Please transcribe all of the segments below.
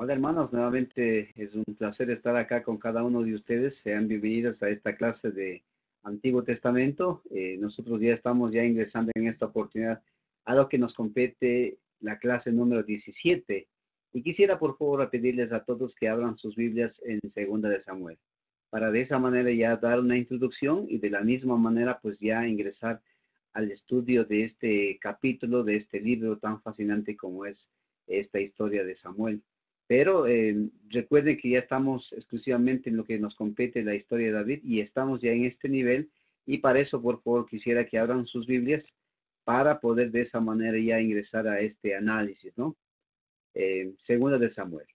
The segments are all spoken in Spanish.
Hola hermanos, nuevamente es un placer estar acá con cada uno de ustedes. Sean bienvenidos a esta clase de Antiguo Testamento. Nosotros ya estamos ingresando en esta oportunidad a lo que nos compete la clase número 17. Y quisiera por favor pedirles a todos que abran sus Biblias en Segunda de Samuel, para de esa manera ya dar una introducción y de la misma manera pues ya ingresar al estudio de este capítulo, de este libro tan fascinante como es esta historia de Samuel. Pero recuerden que ya estamos exclusivamente en lo que nos compete la historia de David y estamos ya en este nivel, y para eso por favor quisiera que abran sus Biblias para poder de esa manera ya ingresar a este análisis, ¿no? Segunda de Samuel.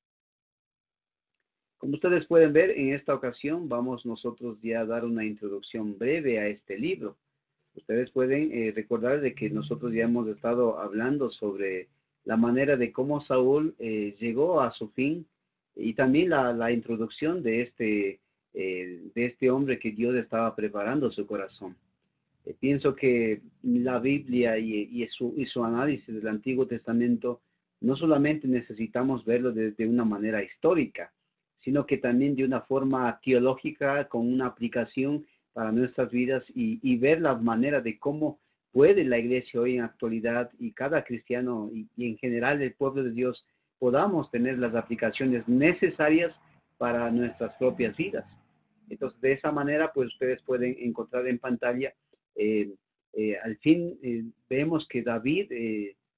Como ustedes pueden ver, en esta ocasión vamos nosotros ya a dar una introducción breve a este libro. Ustedes pueden recordar de que nosotros ya hemos estado hablando sobre la manera de cómo Saúl llegó a su fin, y también la introducción de este hombre que Dios estaba preparando su corazón. Pienso que la Biblia y su análisis del Antiguo Testamento no solamente necesitamos verlo de una manera histórica, sino que también de una forma teológica, con una aplicación para nuestras vidas, y ver la manera de cómo puede la iglesia hoy en actualidad y cada cristiano y en general el pueblo de Dios podamos tener las aplicaciones necesarias para nuestras propias vidas. Entonces, de esa manera, pues ustedes pueden encontrar en pantalla eh, al fin vemos que David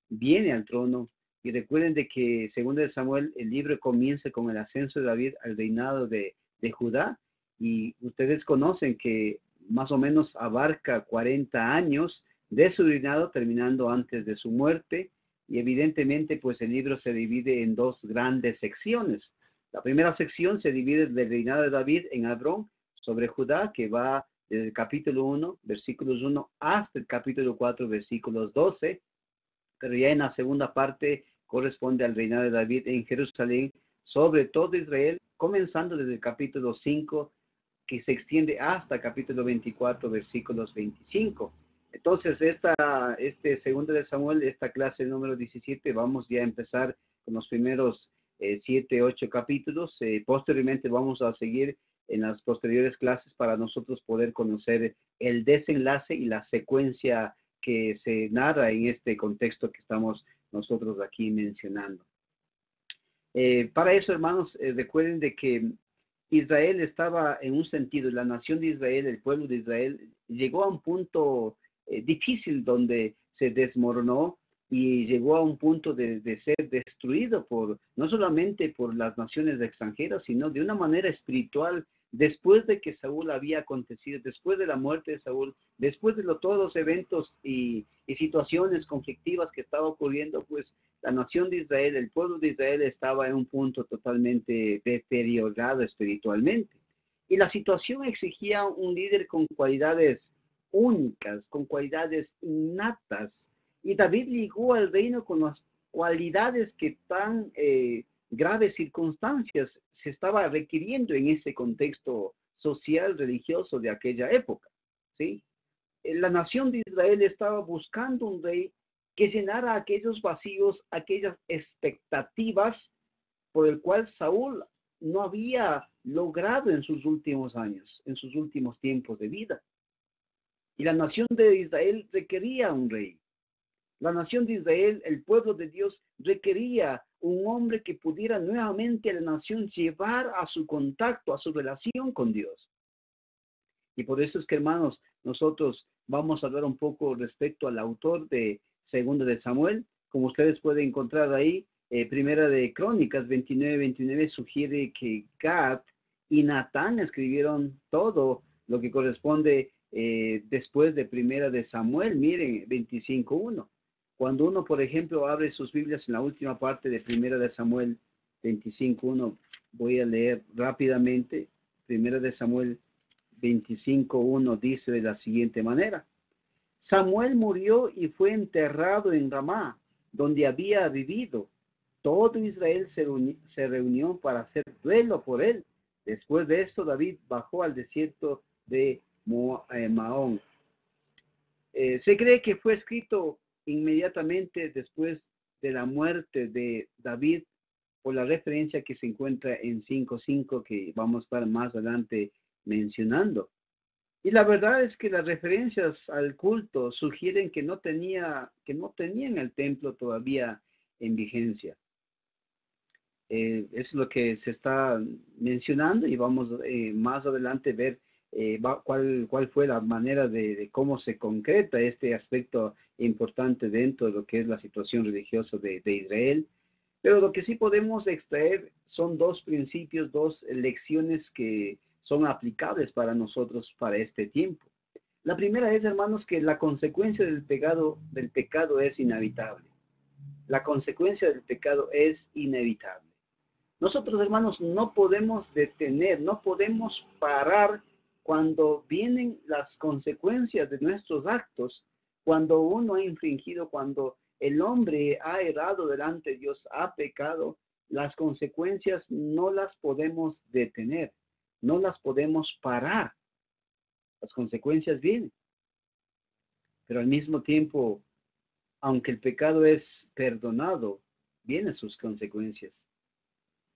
viene al trono, y recuerden de que según de Samuel el libro comienza con el ascenso de David al reinado de Judá, y ustedes conocen que más o menos abarca 40 años de su reinado, terminando antes de su muerte. Y evidentemente pues el libro se divide en dos grandes secciones. La primera sección se divide del reinado de David en Hebrón sobre Judá, que va desde el capítulo 1, versículos 1, hasta el capítulo 4, versículos 12, pero ya en la segunda parte corresponde al reinado de David en Jerusalén sobre todo Israel, comenzando desde el capítulo 5, que se extiende hasta el capítulo 24, versículos 25. Entonces, este segundo de Samuel, esta clase número 17, vamos ya a empezar con los primeros 7, 8 capítulos. Posteriormente vamos a seguir en las posteriores clases para nosotros poder conocer el desenlace y la secuencia que se narra en este contexto que estamos nosotros aquí mencionando. Para eso, hermanos, recuerden de que Israel estaba en un sentido, la nación de Israel, el pueblo de Israel, llegó a un punto difícil donde se desmoronó y llegó a un punto de ser destruido no solamente por las naciones extranjeras, sino de una manera espiritual, después de que Saúl había acontecido, después de la muerte de Saúl, después de todos los eventos y situaciones conflictivas que estaba ocurriendo, pues la nación de Israel, el pueblo de Israel estaba en un punto totalmente deteriorado espiritualmente. Y la situación exigía un líder con cualidades únicas, con cualidades innatas. Y David ligó al reino con las cualidades que tan graves circunstancias se estaba requiriendo en ese contexto social, religioso de aquella época. ¿Sí? La nación de Israel estaba buscando un rey que llenara aquellos vacíos, aquellas expectativas por el cual Saúl no había logrado en sus últimos años, en sus últimos tiempos de vida. Y la nación de Israel requería un rey. La nación de Israel, el pueblo de Dios, requería un hombre que pudiera nuevamente a la nación llevar a su contacto, a su relación con Dios. Y por eso es que, hermanos, nosotros vamos a hablar un poco respecto al autor de Segunda de Samuel. Como ustedes pueden encontrar ahí, Primera de Crónicas 29 sugiere que Gad y Natán escribieron todo lo que corresponde después de Primera de Samuel. Miren, 25:1. Cuando uno, por ejemplo, abre sus Biblias en la última parte de Primera de Samuel 25:1, voy a leer rápidamente. Primera de Samuel 25:1 dice de la siguiente manera: Samuel murió y fue enterrado en Ramá, donde había vivido. Todo Israel se reunió para hacer duelo por él. Después de esto, David bajó al desierto de Maón. Se cree que fue escrito inmediatamente después de la muerte de David, por la referencia que se encuentra en 5:5 que vamos a estar más adelante mencionando. Y la verdad es que las referencias al culto sugieren que no tenían el templo todavía en vigencia. Es lo que se está mencionando y vamos más adelante ver cuál fue la manera de cómo se concreta este aspecto importante dentro de lo que es la situación religiosa de Israel. Pero lo que sí podemos extraer son dos principios, dos lecciones que son aplicables para nosotros para este tiempo. La primera es, hermanos, que la consecuencia del pecado es inevitable. La consecuencia del pecado es inevitable. Nosotros, hermanos, no podemos detener, no podemos parar cuando vienen las consecuencias de nuestros actos, cuando uno ha infringido, cuando el hombre ha errado delante de Dios, ha pecado, las consecuencias no las podemos detener, no las podemos parar. Las consecuencias vienen, pero al mismo tiempo, aunque el pecado es perdonado, vienen sus consecuencias.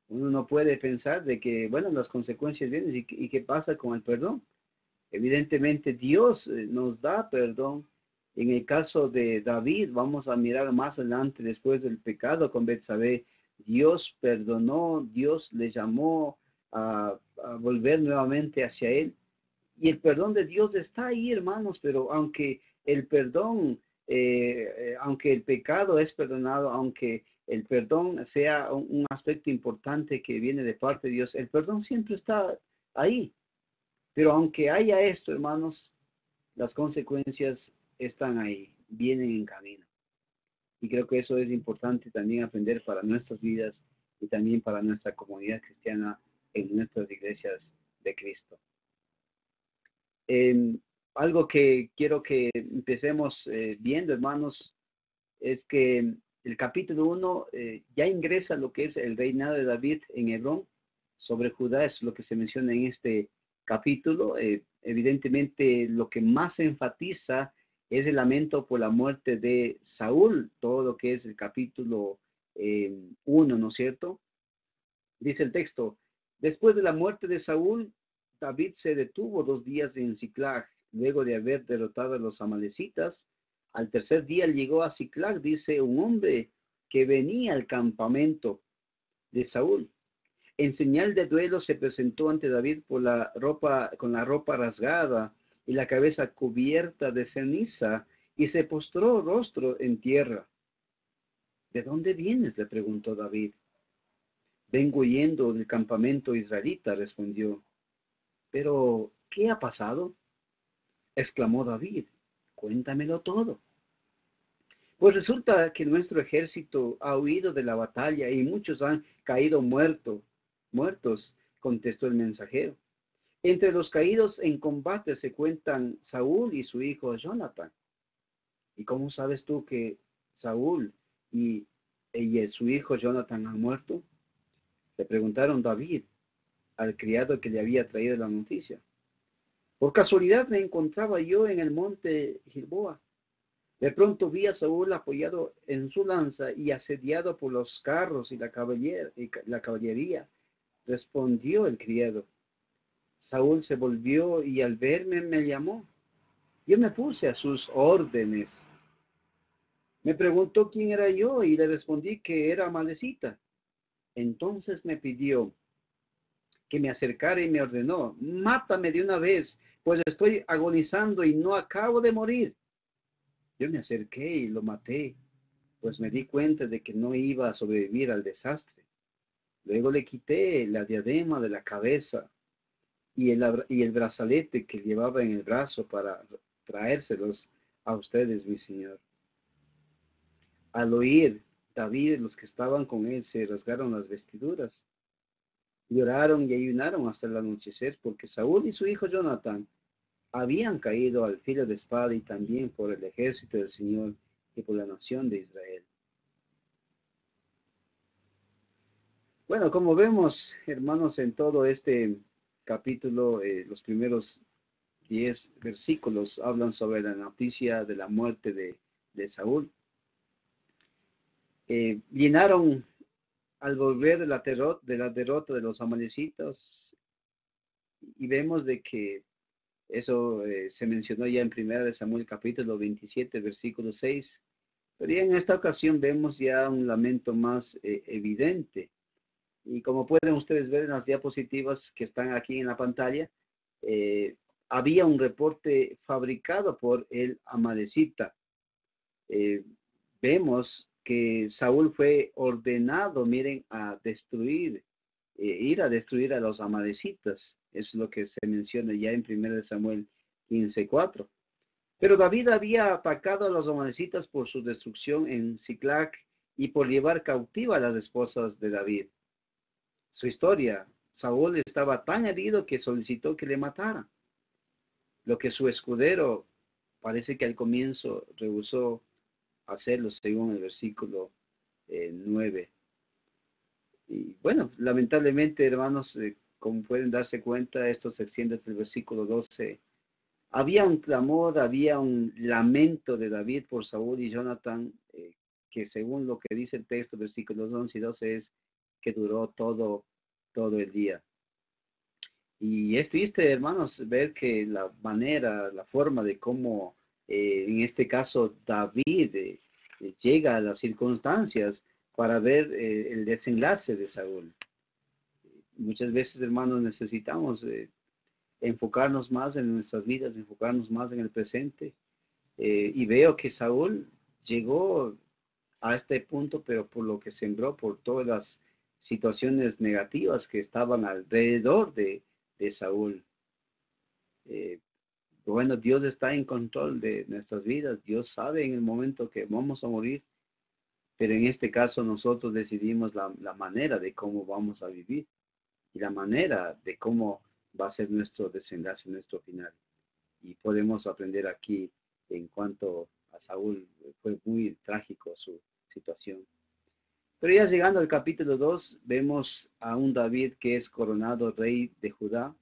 Uno no puede pensar de que, bueno, las consecuencias vienen y qué pasa con el perdón. Evidentemente Dios nos da perdón. En el caso de David, vamos a mirar más adelante después del pecado con Betsabé, Dios perdonó, Dios le llamó a volver nuevamente hacia él. Y el perdón de Dios está ahí, hermanos, pero aunque el perdón, aunque el pecado es perdonado, aunque el perdón sea un aspecto importante que viene de parte de Dios, el perdón siempre está ahí. Pero aunque haya esto, hermanos, las consecuencias están ahí, vienen en camino. Y creo que eso es importante también aprender para nuestras vidas y también para nuestra comunidad cristiana en nuestras iglesias de Cristo. Eh, Algo que quiero que empecemos viendo, hermanos, es que el capítulo 1 ya ingresa lo que es el reinado de David en Hebrón sobre Judá, es lo que se menciona en este capítulo. Evidentemente, lo que más se enfatiza es el lamento por la muerte de Saúl, todo lo que es el capítulo 1, ¿no es cierto? Dice el texto, después de la muerte de Saúl, David se detuvo 2 días en Siclag, luego de haber derrotado a los amalecitas. Al tercer día llegó a Siclag, dice, un hombre que venía al campamento de Saúl. En señal de duelo se presentó ante David con la ropa rasgada y la cabeza cubierta de ceniza, y se postró rostro en tierra. ¿De dónde vienes?, le preguntó David. Vengo huyendo del campamento israelita, respondió. Pero, ¿qué ha pasado?, exclamó David. Cuéntamelo todo. Pues resulta que nuestro ejército ha huido de la batalla y muchos han caído muertos, contestó el mensajero. Entre los caídos en combate se cuentan Saúl y su hijo Jonathan. ¿Y cómo sabes tú que Saúl y su hijo Jonathan han muerto?, le preguntaron David al criado que le había traído la noticia. Por casualidad me encontraba yo en el monte Gilboa. De pronto vi a Saúl apoyado en su lanza y asediado por los carros y la caballería. Respondió el criado. Saúl se volvió y al verme me llamó. Yo me puse a sus órdenes. Me preguntó quién era yo y le respondí que era Amalecita. Entonces me pidió que me acercara y me ordenó, mátame de una vez, pues estoy agonizando y no acabo de morir. Yo me acerqué y lo maté, pues me di cuenta de que no iba a sobrevivir al desastre. Luego le quité la diadema de la cabeza y el brazalete que llevaba en el brazo para traérselos a ustedes, mi señor. Al oír David y los que estaban con él se rasgaron las vestiduras. Lloraron y ayunaron hasta el anochecer porque Saúl y su hijo Jonathan habían caído al filo de espada y también por el ejército del Señor y por la nación de Israel. Bueno, como vemos, hermanos, en todo este capítulo, los primeros 10 versículos hablan sobre la noticia de la muerte de Saúl. Llenaron al volver de la derrota de los amalecitas, y vemos de que eso se mencionó ya en 1 Samuel capítulo 27, versículo 6. Pero ya en esta ocasión vemos ya un lamento más evidente. Y como pueden ustedes ver en las diapositivas que están aquí en la pantalla, eh, había un reporte fabricado por el amalecita. Eh, Vemos que Saúl fue ordenado, miren, a destruir, ir a destruir a los amalecitas. Es lo que se menciona ya en 1 Samuel 15:4. Pero David había atacado a los amalecitas por su destrucción en Siclag y por llevar cautiva a las esposas de David. Su historia, Saúl estaba tan herido que solicitó que le matara, lo que su escudero parece que al comienzo rehusó hacerlo según el versículo 9. Y bueno, lamentablemente, hermanos, como pueden darse cuenta, esto se extiende hasta el versículo 12. Había un clamor, había un lamento de David por Saúl y Jonathan, que según lo que dice el texto, versículos 11 y 12, es que duró todo el día. Y es triste, hermanos, ver que la manera, la forma de cómo, en este caso, David llega a las circunstancias para ver el desenlace de Saúl. Muchas veces, hermanos, necesitamos enfocarnos más en nuestras vidas, enfocarnos más en el presente. Y veo que Saúl llegó a este punto, pero por lo que sembró, por todas las situaciones negativas que estaban alrededor de Saúl. Eh, bueno, Dios está en control de nuestras vidas. Dios sabe en el momento que vamos a morir, pero en este caso nosotros decidimos la manera de cómo vamos a vivir y la manera de cómo va a ser nuestro desenlace, nuestro final. Y podemos aprender aquí en cuanto a Saúl, fue muy trágico su situación. Pero ya llegando al capítulo 2, vemos a un David que es coronado rey de Judá.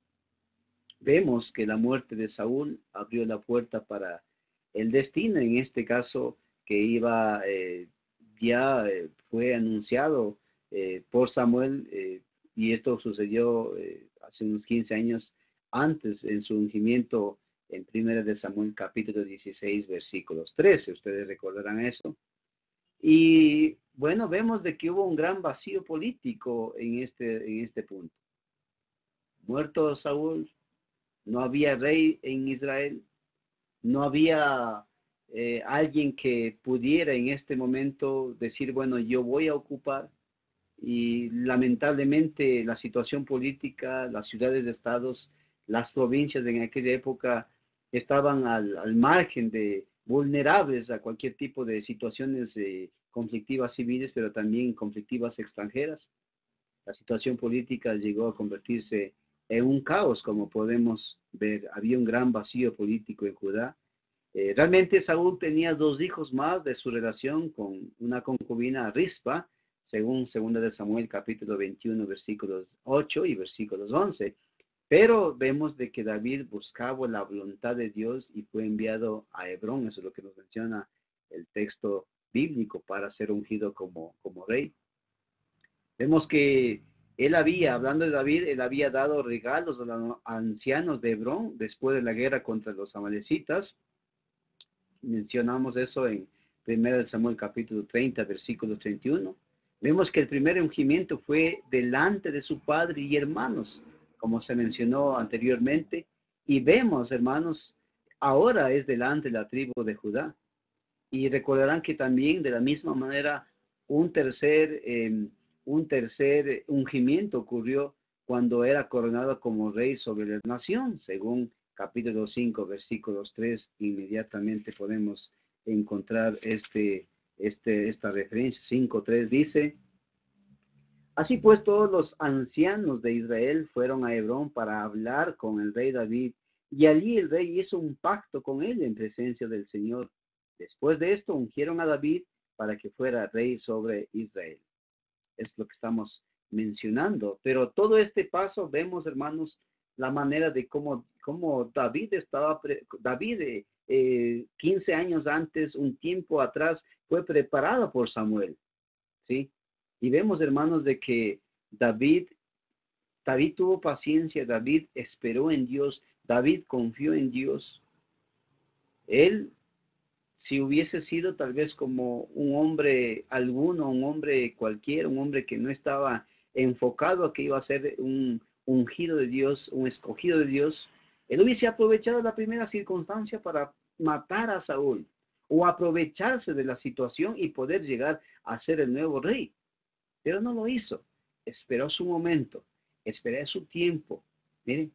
Vemos que la muerte de Saúl abrió la puerta para el destino, en este caso, que iba, ya fue anunciado por Samuel, y esto sucedió hace unos 15 años antes, en su ungimiento en 1 Samuel capítulo 16, versículos 13. Ustedes recordarán eso. Y bueno, vemos de que hubo un gran vacío político en este punto. Muerto Saúl, no había rey en Israel, no había alguien que pudiera en este momento decir, bueno, yo voy a ocupar. Y lamentablemente la situación política, las ciudades de estados, las provincias en aquella época estaban al margen de vulnerables a cualquier tipo de situaciones conflictivas civiles, pero también conflictivas extranjeras. La situación política llegó a convertirse en un caos, como podemos ver. Había un gran vacío político en Judá. Realmente Saúl tenía dos hijos más de su relación con una concubina Rispa, según 2 Samuel capítulo 21, versículos 8 y versículos 11. Pero vemos de que David buscaba la voluntad de Dios y fue enviado a Hebrón, eso es lo que nos menciona el texto bíblico, para ser ungido como rey. Vemos que él había, hablando de David, él había dado regalos a los ancianos de Hebrón después de la guerra contra los amalecitas. Mencionamos eso en 1 Samuel capítulo 30, versículo 31. Vemos que el primer ungimiento fue delante de su padre y hermanos, como se mencionó anteriormente. Y vemos, hermanos, ahora es delante de la tribu de Judá. Y recordarán que también de la misma manera un tercer ungimiento ocurrió cuando era coronado como rey sobre la nación, según capítulo 5, versículos 3, inmediatamente podemos encontrar esta referencia. 5:3 dice: así pues, todos los ancianos de Israel fueron a Hebrón para hablar con el rey David, y allí el rey hizo un pacto con él en presencia del Señor. Después de esto, ungieron a David para que fuera rey sobre Israel. Es lo que estamos mencionando. Pero todo este paso vemos, hermanos, la manera de cómo David estaba, David 15 años antes, un tiempo atrás, fue preparado por Samuel, ¿sí? Y vemos, hermanos, de que David tuvo paciencia, David esperó en Dios, David confió en Dios. Él, si hubiese sido tal vez como un hombre alguno, un hombre cualquiera, un hombre que no estaba enfocado a que iba a ser un ungido de Dios, un escogido de Dios, él hubiese aprovechado la primera circunstancia para matar a Saúl o aprovecharse de la situación y poder llegar a ser el nuevo rey. Pero no lo hizo. Esperó su momento, esperó su tiempo. Miren,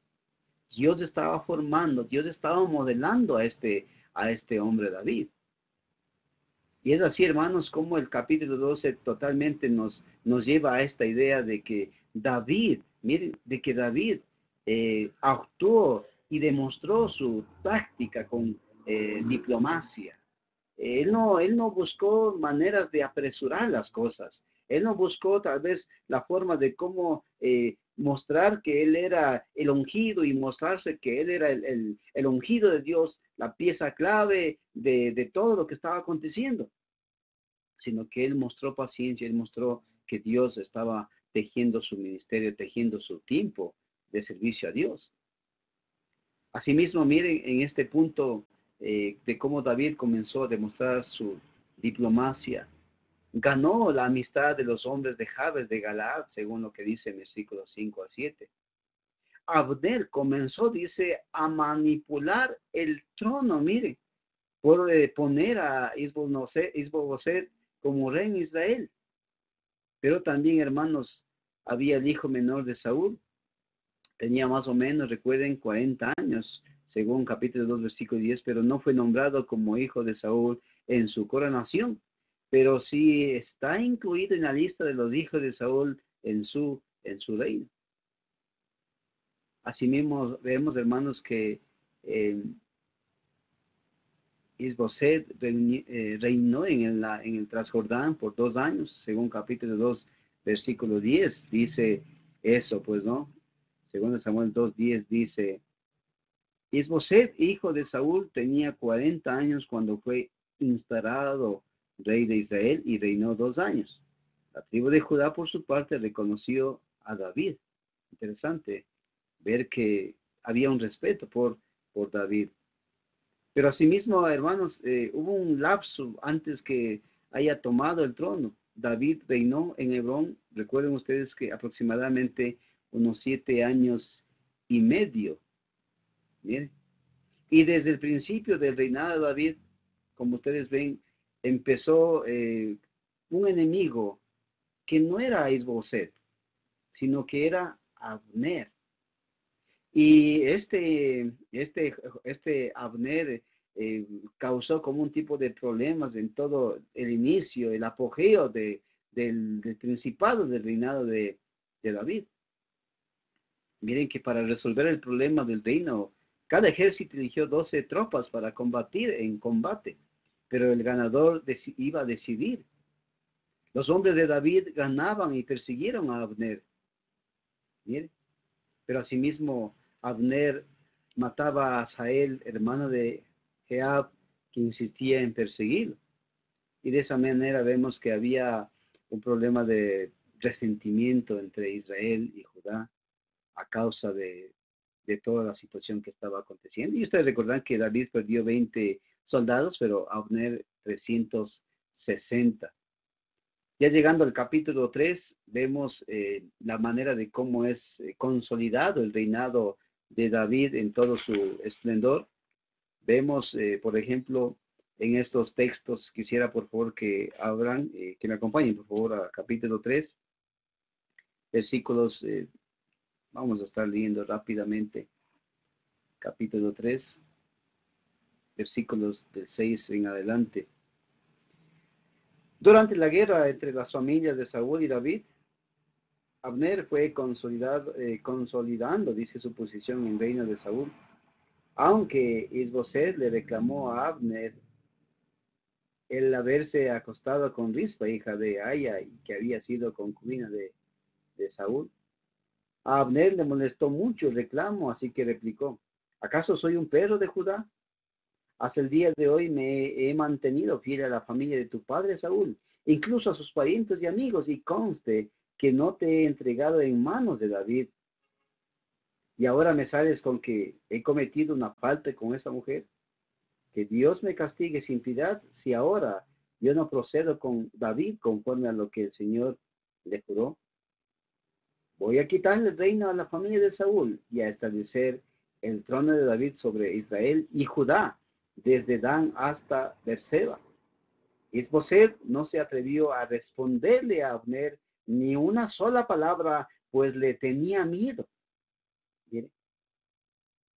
Dios estaba formando, Dios estaba modelando a este hombre David. Y es así, hermanos, como el capítulo 12 totalmente nos lleva a esta idea de que David, miren, de que David actuó y demostró su táctica con diplomacia. Él no buscó maneras de apresurar las cosas. Él no buscó tal vez la forma de cómo mostrar que él era el ungido y mostrarse que él era el ungido de Dios, la pieza clave de todo lo que estaba aconteciendo, sino que él mostró paciencia, él mostró que Dios estaba tejiendo su ministerio, tejiendo su tiempo de servicio a Dios. Asimismo, miren en este punto de cómo David comenzó a demostrar su diplomacia. Ganó la amistad de los hombres de Jabes de Galaad, según lo que dice en versículos 5 a 7. Abner comenzó, dice, a manipular el trono, miren, por poner a Isboset como rey en Israel. Pero también, hermanos, había el hijo menor de Saúl, tenía más o menos, recuerden, 40 años, según capítulo 2, versículo 10, pero no fue nombrado como hijo de Saúl en su coronación, pero sí está incluido en la lista de los hijos de Saúl en su reino. Asimismo, vemos, hermanos, que Isboset reinó en el Transjordán por 2 años, según capítulo 2, versículo 10, dice eso, pues, ¿no? Según Samuel 2:10 dice, Isboset, hijo de Saúl, tenía 40 años cuando fue instalado rey de Israel y reinó 2 años. La tribu de Judá, por su parte, reconoció a David. Interesante ver que había un respeto por David. Pero asimismo, hermanos, hubo un lapso antes que haya tomado el trono. David reinó en Hebrón, recuerden ustedes que aproximadamente unos 7 años y medio. Miren. Y desde el principio del reinado de David, como ustedes ven, empezó un enemigo que no era Isboset, sino que era Abner. Y este Abner causó como un tipo de problemas en todo el inicio, el apogeo del principado del reinado de David. Miren que para resolver el problema del reino, cada ejército eligió 12 tropas para combatir en combate, pero el ganador iba a decidir. Los hombres de David ganaban y persiguieron a Abner. Miren, pero asimismo Abner mataba a Asael, hermano de Jeab, que insistía en perseguirlo. Y de esa manera vemos que había un problema de resentimiento entre Israel y Judá a causa de toda la situación que estaba aconteciendo. Y ustedes recordarán que David perdió 20 soldados, pero Abner 360. Ya llegando al capítulo 3, vemos la manera de cómo es consolidado el reinado de David en todo su esplendor. Vemos, por ejemplo, en estos textos, quisiera por favor que abran, que me acompañen por favor a capítulo 3, versículos, vamos a estar leyendo rápidamente, capítulo 3, versículos del 6 en adelante. Durante la guerra entre las familias de Saúl y David, Abner fue consolidando, dice, su posición en reino de Saúl. Aunque Isboset le reclamó a Abner el haberse acostado con Rispa, hija de Aya, y que había sido concubina de Saúl, a Abner le molestó mucho el reclamo, así que replicó, ¿acaso soy un perro de Judá? Hasta el día de hoy me he mantenido fiel a la familia de tu padre Saúl. incluso a sus parientes y amigos, y conste que no te he entregado en manos de David. Y ahora me sales con que he cometido una falta con esa mujer. Que Dios me castigue sin piedad si ahora yo no procedo con David conforme a lo que el Señor le juró. Voy a quitarle el reino a la familia de Saúl y a establecer el trono de David sobre Israel y Judá, desde Dan hasta Berseba. Isboset no se atrevió a responderle a Abner ni una sola palabra, pues le tenía miedo. Mire,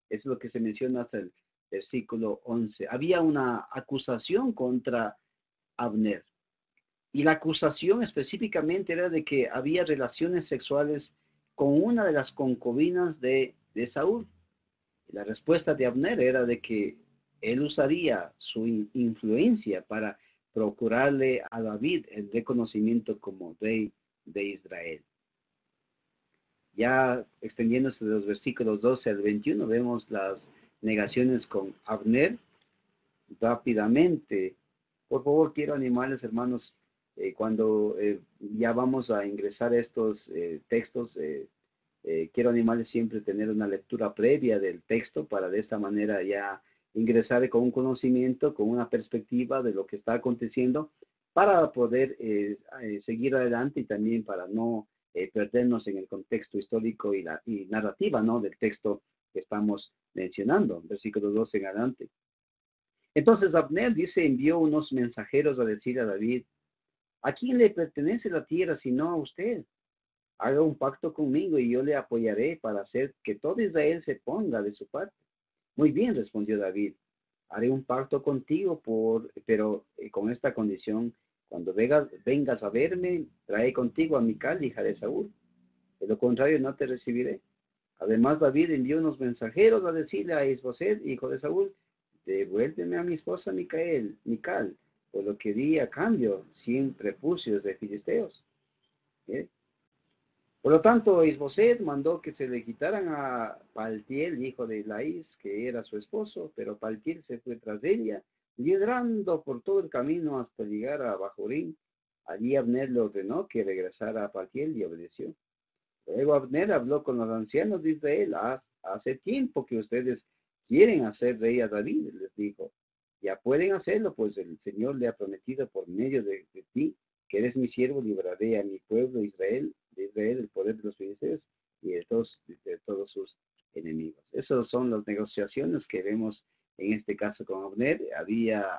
eso es lo que se menciona hasta el versículo 11. Había una acusación contra Abner. Y la acusación específicamente era de que había relaciones sexuales con una de las concubinas de Saúl. Y la respuesta de Abner era de que él usaría su influencia para procurarle a David el reconocimiento como rey de Israel. Ya extendiéndose de los versículos 12 al 21, vemos las negaciones con Abner rápidamente. Por favor, quiero animarles, hermanos, cuando ya vamos a ingresar estos textos, quiero animarles siempre a tener una lectura previa del texto para de esta manera ya ingresar con un conocimiento, con una perspectiva de lo que está aconteciendo para poder seguir adelante y también para no perdernos en el contexto histórico y narrativa, ¿no?, del texto que estamos mencionando, versículo 12 en adelante. Entonces Abner dice, envió unos mensajeros a decir a David, ¿a quién le pertenece la tierra sino a usted? Haga un pacto conmigo y yo le apoyaré para hacer que todo Israel se ponga de su parte. Muy bien, respondió David, haré un pacto contigo, pero con esta condición, cuando vengas a verme, trae contigo a Mical, hija de Saúl. De lo contrario, no te recibiré. Además, David envió unos mensajeros a decirle a Isboset, hijo de Saúl, devuélveme a mi esposa Mical, por lo que di a cambio 100 prepucios de filisteos. ¿Eh? Por lo tanto, Isboset mandó que se le quitaran a Paltiel, hijo de Laís, que era su esposo, pero Paltiel se fue tras ella, liderando por todo el camino hasta llegar a Bajorín. Allí Abner le ordenó que regresara a Paltiel y obedeció. Luego Abner habló con los ancianos de Israel. Hace tiempo que ustedes quieren hacer rey a David, les dijo. Ya pueden hacerlo, pues el Señor le ha prometido por medio de ti, que eres mi siervo, libraré a mi pueblo de Israel del poder de los filisteos y de todos sus enemigos. Esas son las negociaciones que vemos en este caso con Abner.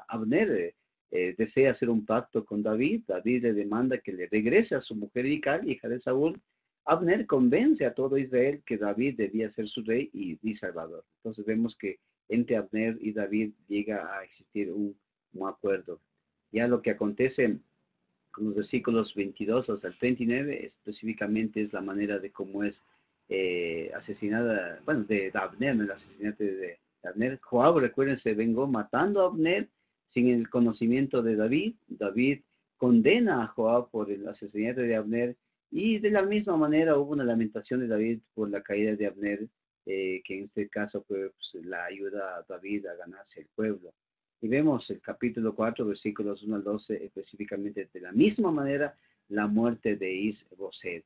Abner desea hacer un pacto con David. David le demanda que le regrese a su mujer Mical, hija de Saúl. Abner convence a todo Israel que David debía ser su rey y salvador. Entonces vemos que entre Abner y David llega a existir un acuerdo. Ya lo que acontece con los versículos 22 hasta el 39 específicamente es la manera de cómo es asesinada, bueno, de Abner, el asesinato de Abner. Joab, recuerden, se vengó matando a Abner sin el conocimiento de David. David condena a Joab por el asesinato de Abner y de la misma manera hubo una lamentación de David por la caída de Abner, que en este caso fue pues, la ayuda a David a ganarse el pueblo. Y vemos el capítulo 4, versículos 1 al 12, específicamente de la misma manera, la muerte de Isboset.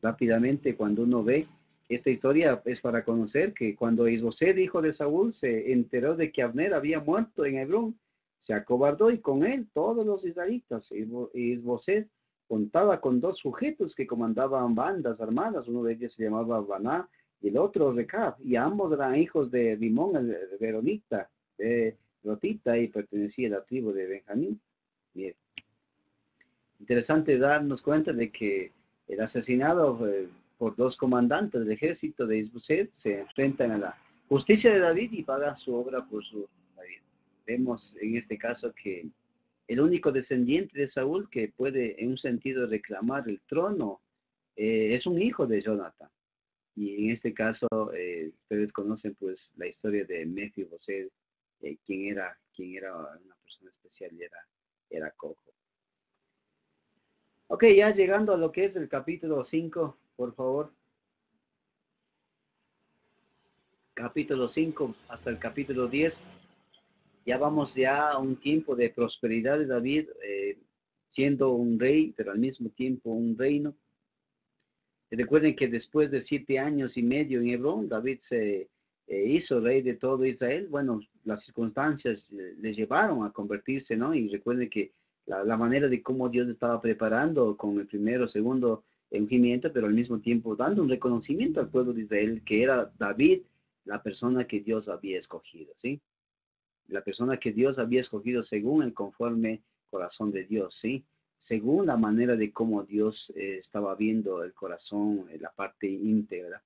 Rápidamente, cuando uno ve esta historia, es para conocer que cuando Isboset, hijo de Saúl, se enteró de que Abner había muerto en Hebrón, se acobardó y con él todos los israelitas. Isboset contaba con dos sujetos que comandaban bandas armadas, uno de ellos se llamaba Baná y el otro Recab, y ambos eran hijos de Rimón el Veronita, Rotita, y pertenecía a la tribu de Benjamín. Bien. Interesante darnos cuenta de que el asesinado por dos comandantes del ejército de Isboset se enfrentan a la justicia de David y pagan su obra por su David. Vemos en este caso que el único descendiente de Saúl que puede en un sentido reclamar el trono es un hijo de Jonathan. Y en este caso, ustedes conocen pues la historia de Mefiboset, quien era una persona especial y era cojo. Ok, ya llegando a lo que es el capítulo 5, por favor. Capítulo 5 hasta el capítulo 10. Ya vamos ya a un tiempo de prosperidad de David. siendo un rey, pero al mismo tiempo un reino. Y recuerden que después de 7 años y medio en Hebrón, David se hizo rey de todo Israel. Bueno, las circunstancias le llevaron a convertirse, ¿no? Y recuerden que la manera de cómo Dios estaba preparando con el primero, segundo ungimiento, pero al mismo tiempo dando un reconocimiento al pueblo de Israel, que era David la persona que Dios había escogido, ¿sí? La persona que Dios había escogido según el conforme corazón de Dios, ¿sí? Según la manera de cómo Dios estaba viendo el corazón, la parte íntegra, la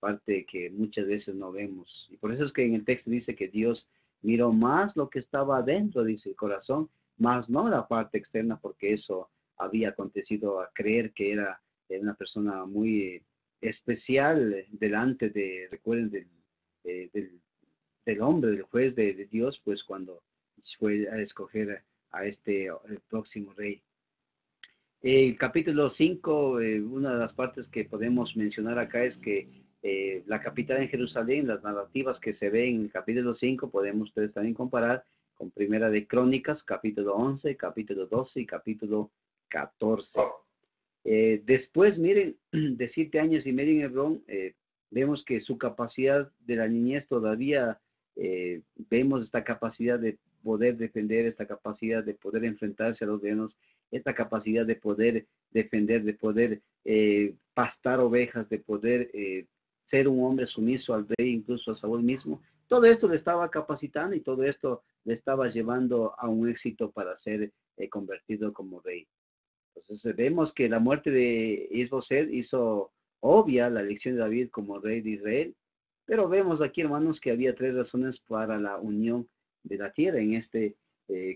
parte que muchas veces no vemos. Y por eso es que en el texto dice que Dios miró más lo que estaba dentro, dice el corazón, más no la parte externa, porque eso había acontecido a creer que era una persona muy especial delante de, recuerden, del hombre, del juez de Dios, pues cuando fue a escoger a este el próximo rey. El capítulo 5, una de las partes que podemos mencionar acá es que la capital en Jerusalén, las narrativas que se ven en el capítulo 5, podemos ustedes también comparar con Primera de Crónicas, capítulo 11, capítulo 12 y capítulo 14. Después, miren, de 7 años y medio en Hebrón, vemos que su capacidad de la niñez todavía, vemos esta capacidad de poder defender, esta capacidad de poder enfrentarse a los leones, esta capacidad de poder defender, de poder pastar ovejas, de poder ser un hombre sumiso al rey, incluso a Saúl mismo. Todo esto le estaba capacitando y todo esto le estaba llevando a un éxito para ser convertido como rey. Entonces vemos que la muerte de Isboset hizo obvia la elección de David como rey de Israel, pero vemos aquí, hermanos, que había 3 razones para la unión de la tierra en este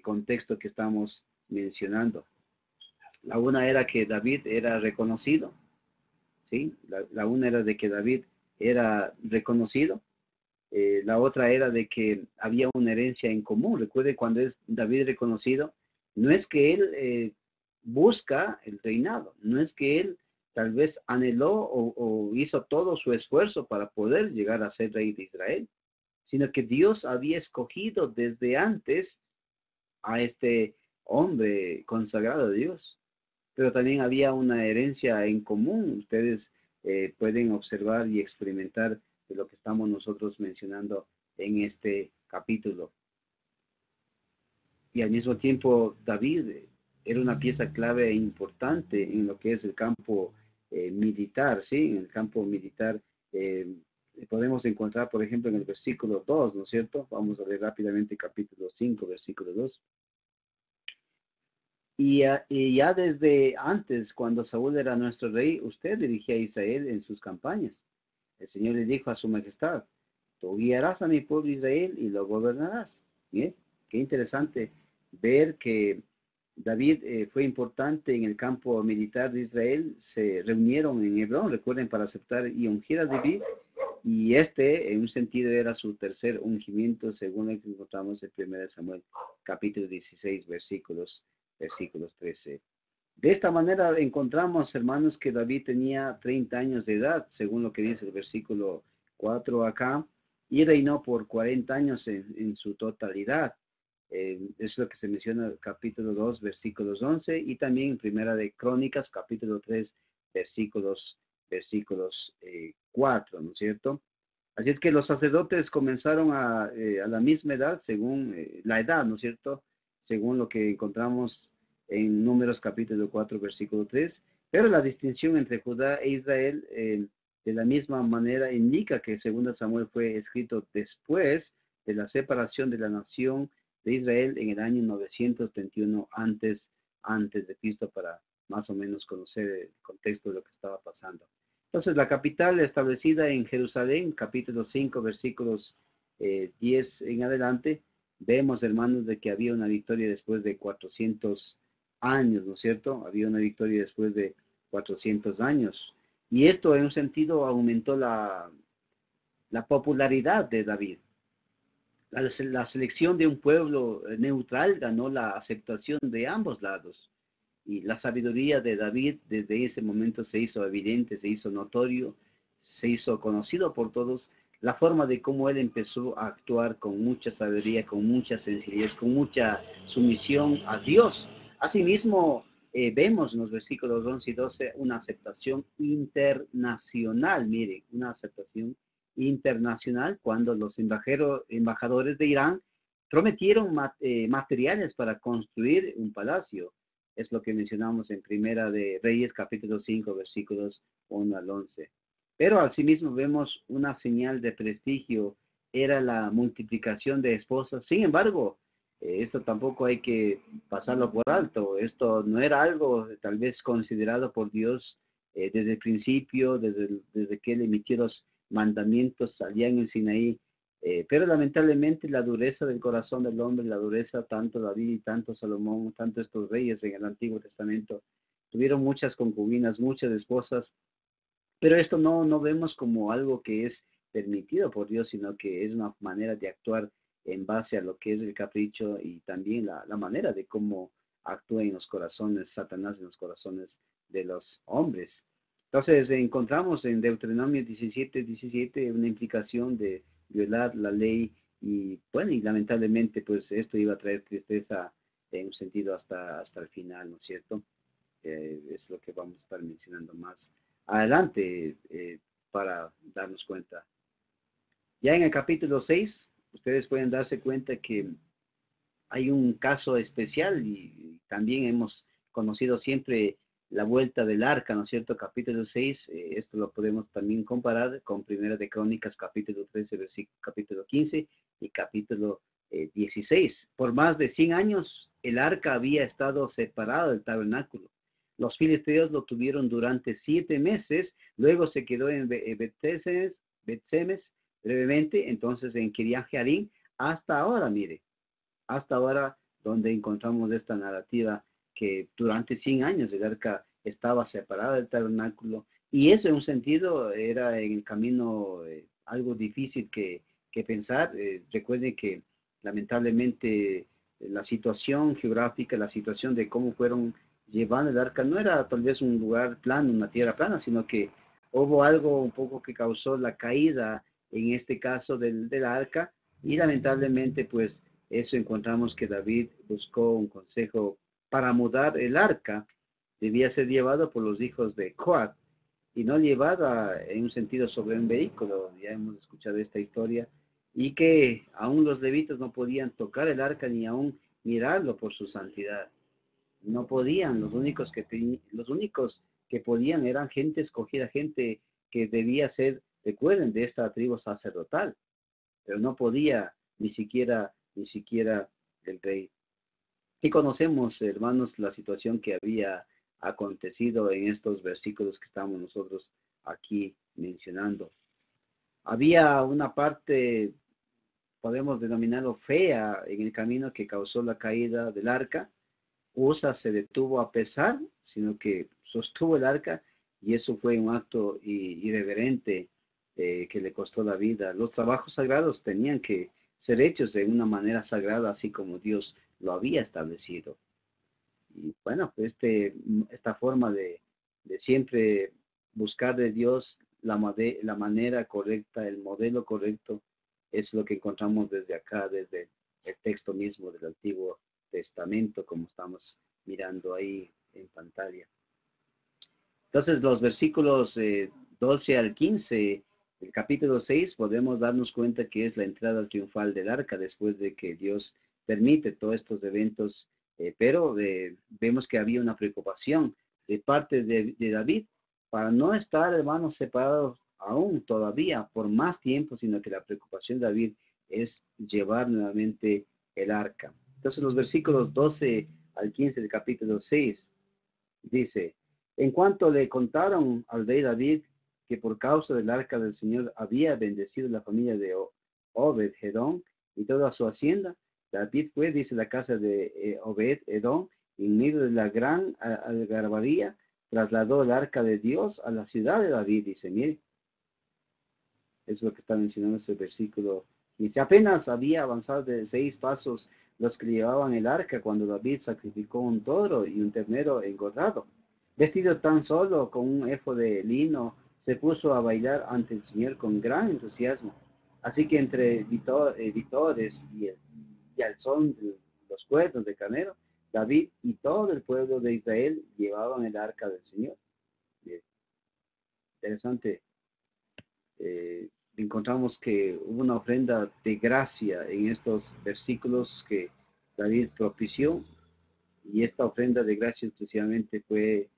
contexto que estamos mencionando. La una era que David era reconocido, ¿sí? La una era de que David era reconocido. La otra era de que había una herencia en común. Recuerde, cuando es David reconocido, no es que él busca el reinado, no es que él tal vez anheló o hizo todo su esfuerzo para poder llegar a ser rey de Israel, sino que Dios había escogido desde antes a este hombre consagrado de Dios. Pero también había una herencia en común. Ustedes pueden observar y experimentar de lo que estamos nosotros mencionando en este capítulo. Y al mismo tiempo, David era una pieza clave e importante en lo que es el campo militar, ¿sí? En el campo militar podemos encontrar, por ejemplo, en el versículo 2, ¿no es cierto? Vamos a ver rápidamente capítulo 5, versículo 2. Y ya desde antes, cuando Saúl era nuestro rey, usted dirigía a Israel en sus campañas. El Señor le dijo a su majestad, tú guiarás a mi pueblo Israel y lo gobernarás. Bien, qué interesante ver que David fue importante en el campo militar de Israel. Se reunieron en Hebrón, recuerden, para aceptar y ungir a David. Y este, en un sentido, era su tercer ungimiento, según lo que encontramos en 1 Samuel, capítulo 16, versículos 13. De esta manera encontramos, hermanos, que David tenía 30 años de edad, según lo que dice el versículo 4 acá, y reinó por 40 años en su totalidad. Es lo que se menciona en el capítulo 2, versículos 11, y también en Primera de Crónicas, capítulo 3, versículos 4, ¿no es cierto? Así es que los sacerdotes comenzaron a la misma edad, según la edad, ¿no es cierto? Según lo que encontramos en Números capítulo 4, versículo 3. Pero la distinción entre Judá e Israel, de la misma manera, indica que 2 Samuel fue escrito después de la separación de la nación de Israel en el año 931 antes de Cristo, para más o menos conocer el contexto de lo que estaba pasando. Entonces, la capital establecida en Jerusalén, capítulo 5, versículos 10 en adelante, vemos, hermanos, de que había una victoria después de 400 años, ¿no es cierto? Había una victoria después de 400 años. Y esto, en un sentido, aumentó la popularidad de David. La selección de un pueblo neutral ganó la aceptación de ambos lados. Y la sabiduría de David desde ese momento se hizo evidente, se hizo notorio, se hizo conocido por todos. La forma de cómo él empezó a actuar con mucha sabiduría, con mucha sencillez, con mucha sumisión a Dios, Asimismo, vemos en los versículos 11 y 12 una aceptación internacional, mire, una aceptación internacional cuando los embajadores de Irán prometieron materiales para construir un palacio. Es lo que mencionamos en Primera de Reyes, capítulo 5, versículos 1 al 11. Pero asimismo vemos una señal de prestigio, era la multiplicación de esposas. Sin embargo, esto tampoco hay que pasarlo por alto. Esto no era algo tal vez considerado por Dios desde el principio, desde que Él emitió los mandamientos allá en el Sinaí. Pero lamentablemente la dureza del corazón del hombre, la dureza tanto David y tanto Salomón, tanto estos reyes en el Antiguo Testamento, tuvieron muchas concubinas, muchas esposas, pero esto no vemos como algo que es permitido por Dios, sino que es una manera de actuar en base a lo que es el capricho y también la manera de cómo actúa en los corazones, Satanás en los corazones de los hombres. Entonces encontramos en Deuteronomio 17:17 una implicación de violar la ley y bueno, y lamentablemente pues esto iba a traer tristeza en un sentido hasta el final, ¿no es cierto? Es lo que vamos a estar mencionando más adelante para darnos cuenta. Ya en el capítulo 6 ustedes pueden darse cuenta que hay un caso especial y también hemos conocido siempre la vuelta del arca, ¿no es cierto? Capítulo 6 esto lo podemos también comparar con Primera de Crónicas, capítulo 13, versículo, capítulo 15 y capítulo 16. Por más de 100 años, el arca había estado separado del tabernáculo. Los filisteos lo tuvieron durante 7 meses, luego se quedó en Bet-Semes brevemente, entonces en Kiriat Jearim, hasta ahora, mire, hasta ahora donde encontramos esta narrativa que durante 100 años el arca estaba separada del tabernáculo y eso en un sentido era en el camino algo difícil que pensar. Recuerden que lamentablemente la situación geográfica, la situación de cómo fueron llevando el arca no era tal vez un lugar plano, una tierra plana, sino que hubo algo un poco que causó la caída en este caso del arca y lamentablemente pues eso encontramos que David buscó un consejo para mudar el arca. Debía ser llevado por los hijos de Coat y no llevada en un sentido sobre un vehículo. Ya hemos escuchado esta historia. Y que aún los levitas no podían tocar el arca ni aún mirarlo por su santidad. No podían, los únicos que podían eran gente escogida, gente que debía ser, recuerden, de esta tribu sacerdotal, pero no podía ni siquiera el rey. Y conocemos, hermanos, la situación que había acontecido en estos versículos que estamos nosotros aquí mencionando. Había una parte, podemos denominarlo fea, en el camino que causó la caída del arca. Usa se detuvo a pesar, sino que sostuvo el arca y eso fue un acto irreverente que le costó la vida. Los trabajos sagrados tenían que ser hechos de una manera sagrada, así como Dios lo había establecido. Y bueno, esta forma de siempre buscar de Dios la manera correcta, el modelo correcto, es lo que encontramos desde acá, desde el texto mismo del Antiguo Testamento, como estamos mirando ahí en pantalla. Entonces, los versículos 12 al 15 del capítulo 6 podemos darnos cuenta que es la entrada triunfal del arca después de que Dios permite todos estos eventos, pero vemos que había una preocupación de parte de David para no estar, hermanos, separados aún todavía por más tiempo, sino que la preocupación de David es llevar nuevamente el arca. Entonces, los versículos 12 al 15 del capítulo 6 dice, en cuanto le contaron al rey David que por causa del arca del Señor había bendecido la familia de Obed-Edom y toda su hacienda, David fue, dice la casa de Obed-Edom, en medio de la gran algarabía, trasladó el arca de Dios a la ciudad de David. Dice, mire, es lo que está mencionando este versículo. Dice, apenas había avanzado de 6 pasos los que llevaban el arca cuando David sacrificó un toro y un ternero engordado. Vestido tan solo con un éfod de lino, se puso a bailar ante el Señor con gran entusiasmo. Así que entre vitores y al son de los cuernos de carnero, David y todo el pueblo de Israel llevaban el arca del Señor. Bien, interesante. Encontramos que hubo una ofrenda de gracia en estos versículos que David propició, y esta ofrenda de gracia especialmente fue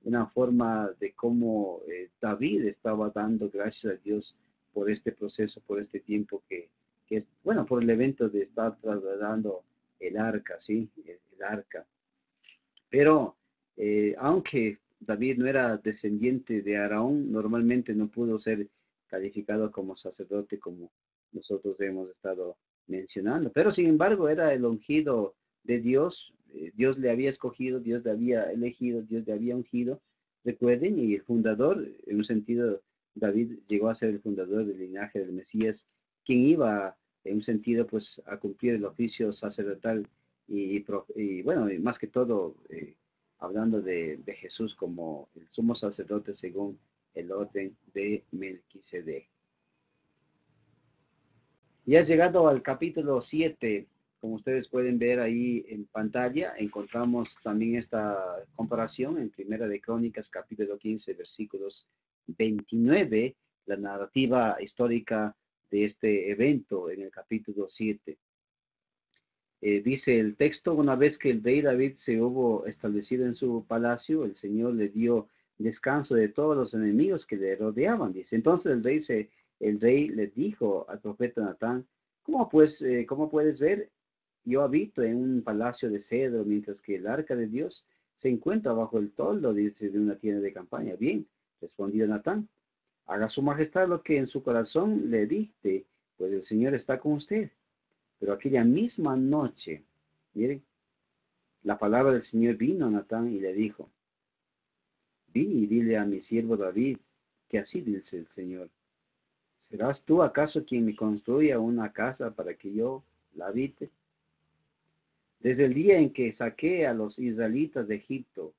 una forma de cómo David estaba dando gracias a Dios por este proceso, por este tiempo que es, bueno, por el evento de estar trasladando el arca, ¿sí? El arca. Pero aunque David no era descendiente de Aarón, normalmente no pudo ser calificado como sacerdote como nosotros hemos estado mencionando. Pero sin embargo era el ungido de Dios. Dios le había escogido, Dios le había elegido, Dios le había ungido. Recuerden, y el fundador, en un sentido, David llegó a ser el fundador del linaje del Mesías, quien iba, en un sentido, pues a cumplir el oficio sacerdotal y bueno, y más que todo, hablando de Jesús como el sumo sacerdote según el orden de Melquisedec. Y has llegado al capítulo 7, como ustedes pueden ver ahí en pantalla, encontramos también esta comparación en Primera de Crónicas, capítulo 15, versículos 29, la narrativa histórica de este evento en el capítulo 7. Dice el texto, una vez que el rey David se hubo establecido en su palacio, el Señor le dio descanso de todos los enemigos que le rodeaban. Dice, entonces el rey le dijo al profeta Natán, ¿cómo puedes ver? Yo habito en un palacio de cedro, mientras que el arca de Dios se encuentra bajo el toldo, dice, de una tienda de campaña. Bien, respondió Natán, haga su majestad lo que en su corazón le dicte, pues el Señor está con usted. Pero aquella misma noche, miren, la palabra del Señor vino a Natán y le dijo, vi y dile a mi siervo David, que así dice el Señor, ¿serás tú acaso quien me construya una casa para que yo la habite? Desde el día en que saqué a los israelitas de Egipto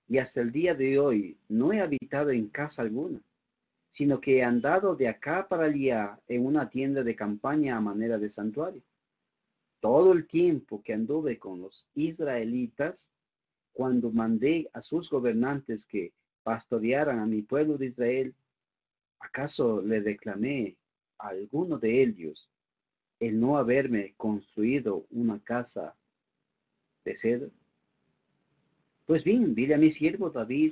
y hasta el día de hoy no he habitado en casa alguna, sino que he andado de acá para allá en una tienda de campaña a manera de santuario. Todo el tiempo que anduve con los israelitas, cuando mandé a sus gobernantes que pastorearan a mi pueblo de Israel, ¿acaso le reclamé a alguno de ellos el no haberme construido una casa de cedro? Pues bien, dile a mi siervo David,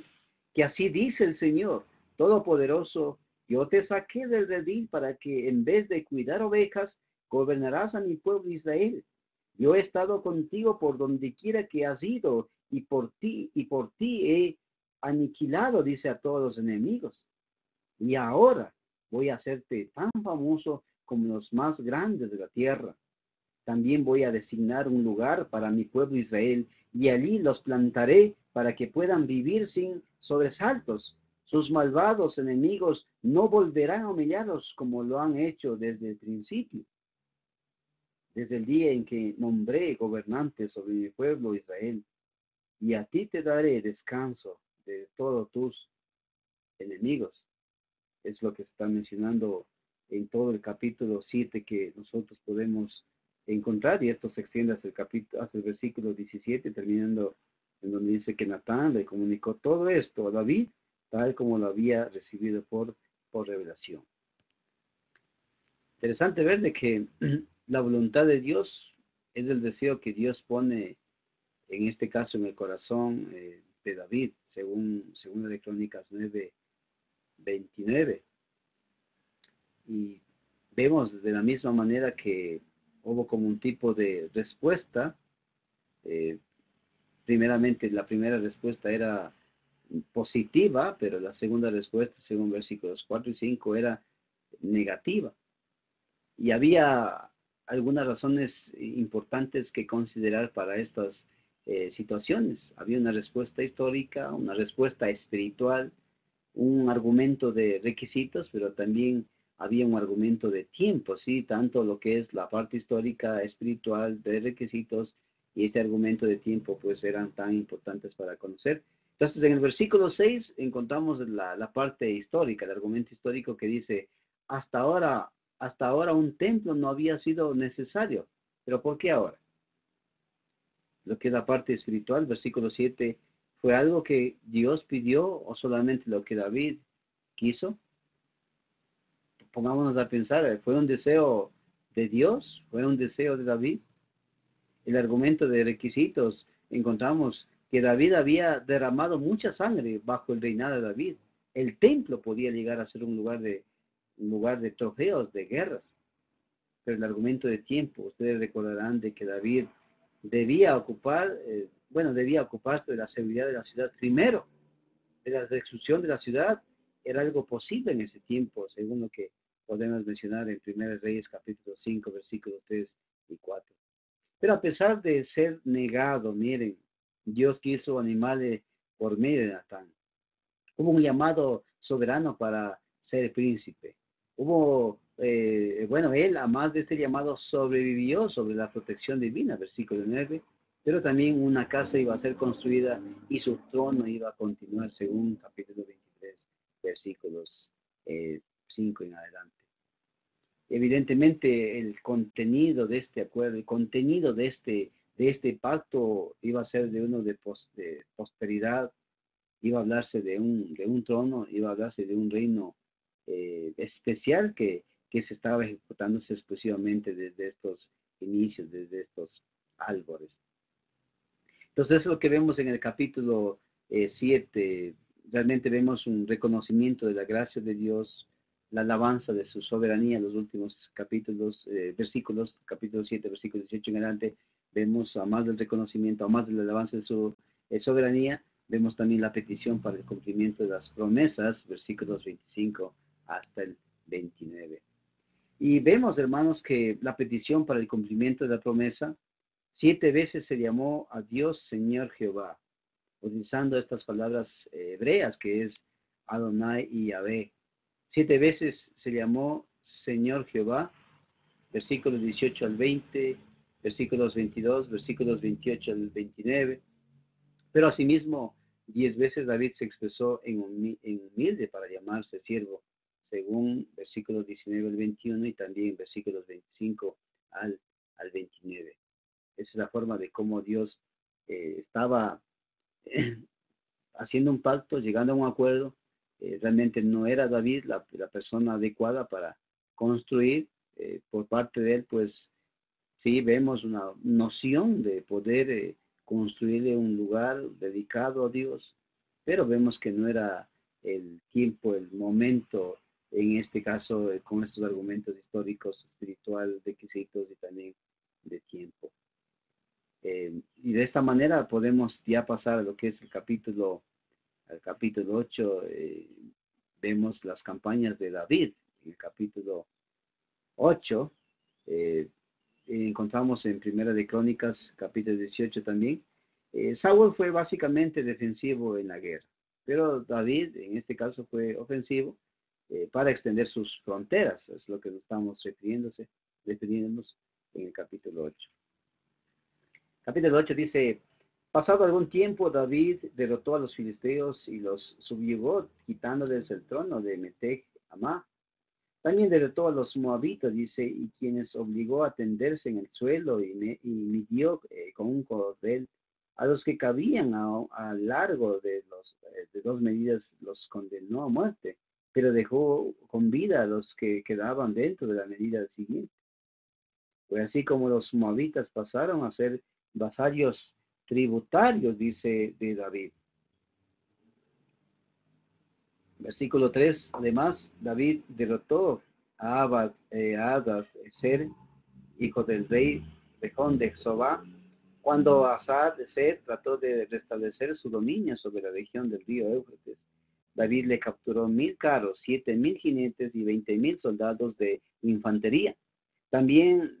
que así dice el Señor Todopoderoso, yo te saqué del redil para que en vez de cuidar ovejas, gobernarás a mi pueblo Israel. Yo he estado contigo por donde quiera que has ido, y por ti he aniquilado, dice, a todos los enemigos. Y ahora voy a hacerte tan famoso como los más grandes de la tierra. También voy a designar un lugar para mi pueblo Israel, y allí los plantaré para que puedan vivir sin sobresaltos. Sus malvados enemigos no volverán a humillarlos como lo han hecho desde el principio, desde el día en que nombré gobernante sobre mi pueblo Israel. Y a ti te daré descanso de todos tus enemigos. Es lo que está mencionando en todo el capítulo 7 que nosotros podemos encontrar, y esto se extiende hasta el capítulo, hasta el versículo 17, terminando en donde dice que Natán le comunicó todo esto a David, tal como lo había recibido por revelación. Interesante ver de que la voluntad de Dios es el deseo que Dios pone, en este caso en el corazón de David, según de Crónicas 9:29. Y vemos de la misma manera que hubo como un tipo de respuesta. eh, Primeramente, la primera respuesta era positiva, pero la segunda respuesta, según versículos 4 y 5, era negativa. Y había algunas razones importantes que considerar para estas situaciones. Había una respuesta histórica, una respuesta espiritual, un argumento de requisitos, pero también había un argumento de tiempo, ¿sí? Tanto lo que es la parte histórica, espiritual, de requisitos, y este argumento de tiempo, pues eran tan importantes para conocer. Entonces, en el versículo 6 encontramos la parte histórica, el argumento histórico que dice, hasta ahora, hasta ahora un templo no había sido necesario, pero ¿por qué ahora? lo que es la parte espiritual, versículo 7, ¿fue algo que Dios pidió o solamente lo que David quiso? Pongámonos a pensar, ¿fue un deseo de Dios? ¿Fue un deseo de David? El argumento de requisitos, encontramos que David había derramado mucha sangre bajo el reinado de David. El templo podía llegar a ser un lugar de trofeos, de guerras. Pero el argumento de tiempo, ustedes recordarán de que David debía debía ocuparse de la seguridad de la ciudad primero, de la destrucción de la ciudad. Era algo posible en ese tiempo, según lo que podemos mencionar en 1 Reyes capítulo 5, versículos 3 y 4. Pero a pesar de ser negado, miren, Dios quiso animarle por medio de Natán. Hubo un llamado soberano para ser príncipe. Él, además de este llamado, sobrevivió sobre la protección divina, versículo 9, pero también una casa iba a ser construida y su trono iba a continuar, según capítulo 23, versículos 5 en adelante. Evidentemente, el contenido de este acuerdo, el contenido de este pacto iba a ser de uno de prosperidad, iba a hablarse de un trono, iba a hablarse de un reino especial que se estaba ejecutándose exclusivamente desde estos inicios, desde estos árboles. Entonces, eso es lo que vemos en el capítulo 7. Realmente vemos un reconocimiento de la gracia de Dios, la alabanza de su soberanía. Los últimos capítulos, versículos, capítulo 7, versículo 18 en adelante, vemos a más del reconocimiento, a más de la alabanza de su soberanía, vemos también la petición para el cumplimiento de las promesas, versículos 25 hasta el 29. Y vemos, hermanos, que la petición para el cumplimiento de la promesa, 7 veces se llamó a Dios Señor Jehová, utilizando estas palabras hebreas que es Adonai y Yahvé. 7 veces se llamó Señor Jehová, versículos 18 al 20, versículos 22, versículos 28 al 29. Pero asimismo, 10 veces David se expresó en humilde para llamarse siervo, según versículos 19 al 21 y también versículos 25 al 29. Esa es la forma de cómo Dios estaba haciendo un pacto, llegando a un acuerdo. Realmente no era David la persona adecuada para construir. Por parte de él, pues sí vemos una noción de poder construirle un lugar dedicado a Dios, pero vemos que no era el tiempo, el momento, en este caso, con estos argumentos históricos, espiritual, requisitos y también de tiempo. Y de esta manera podemos ya pasar a lo que es al capítulo 8. Vemos las campañas de David. En el capítulo 8 encontramos en Primera de Crónicas, capítulo 18 también. Saúl fue básicamente defensivo en la guerra, pero David en este caso fue ofensivo para extender sus fronteras. Es lo que nos estamos refiriéndonos en el capítulo 8. Capítulo 8 dice, pasado algún tiempo, David derrotó a los filisteos y los subyugó, quitándoles el trono de Meteg Amá. También derrotó a los moabitas, dice, y quienes obligó a tenderse en el suelo y midió con un cordel a los que cabían a largo de 2 medidas, los condenó a muerte, pero dejó con vida a los que quedaban dentro de la medida siguiente. Fue así como los moabitas pasaron a ser vasallos tributarios, dice de David. Versículo 3, además, David derrotó a Adad-Ezer, hijo del rey Rejón de Sobá, cuando Asad-Ezer trató de restablecer su dominio sobre la región del río Éufrates. David le capturó 1000 carros, 7000 jinetes y 20,000 soldados de infantería. También